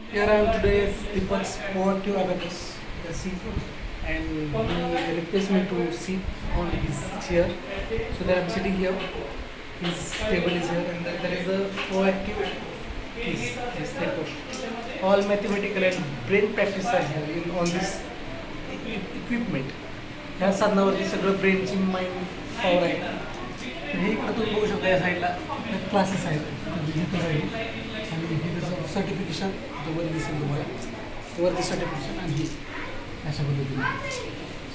Here I am today, Deepak's Proactive Abacus, the CEO, and he requests me to sit on his chair. So that I'm sitting here. His table is here, and there is a proactive piece, this table. All mathematical and brain practice are here on this equipment. ह्या साधनावरती सगळं ब्रेनची mind power आहे. तर हे इकडं तुम्ही बघू शकता या साईडला क्लासेस आहेत घेतलं जाईल आणि हे त्याचं सर्टिफिकेशन वर दिसेल तुम्हाला वरती सर्टिफिकेशन आणि हे अशा पद्धतीने.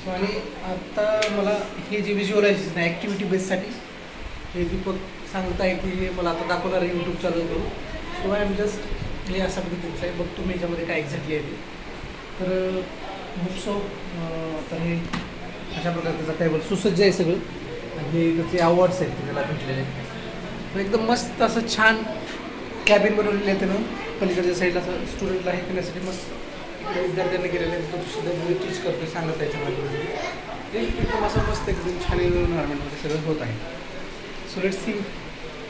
सो आणि आत्ता मला हे जे व्हिज्युअलायझेशन आहे ॲक्टिव्हिटी बेससाठी हे दीपक सांगत आहे की हे मला आता दाखवणार आहे यूट्यूब चालू करून. सो आय एम जस्ट हे अशा पद्धतीचं आहे बघ तुम्ही याच्यामध्ये काय एक्झॅक्टली आहे ते. तर होप सो तर हे अशा प्रकारे त्याचा टेबल सुसज्ज आहे सगळं आणि हे त्याचे अवॉर्ड्स आहेत ते त्याला भेटलेले आहेत. एकदम मस्त असं छान कॅबिन बनवलेलं आहे त्यानं पलीकडच्या साईडला असं स्टुडंटला हे करण्यासाठी मस्त इकडे विद्यार्थ्यांना केलेलं आहे. तो सुद्धा टीच करतो सांगत त्याच्यामध्ये ते एकदम असं मस्त एकदम छान एन्व्हायरमेंटमध्ये सगळं होत आहे. सो लेट्स सी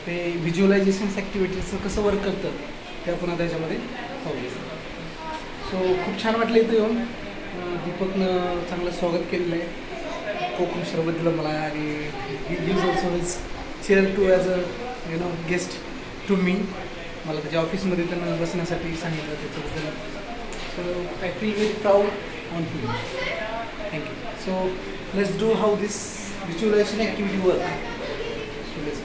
ते व्हिज्युअलायझेशन्स ॲक्टिव्हिटीजचं कसं वर्क करतं ते आपण आता याच्यामध्ये पाहूया. सो खूप छान वाटलं इथं येऊन. दीपकनं चांगलं स्वागत केलेलं आहे कोकण शरबत दिलं मला आणि he gives also his chair to as a guest to me. मला त्याच्या ऑफिसमध्ये त्यांना बसण्यासाठी सांगितलं त्याच्याबद्दल. So I feel very proud on him. Thank you. So let's do how this visualization activity work. So let's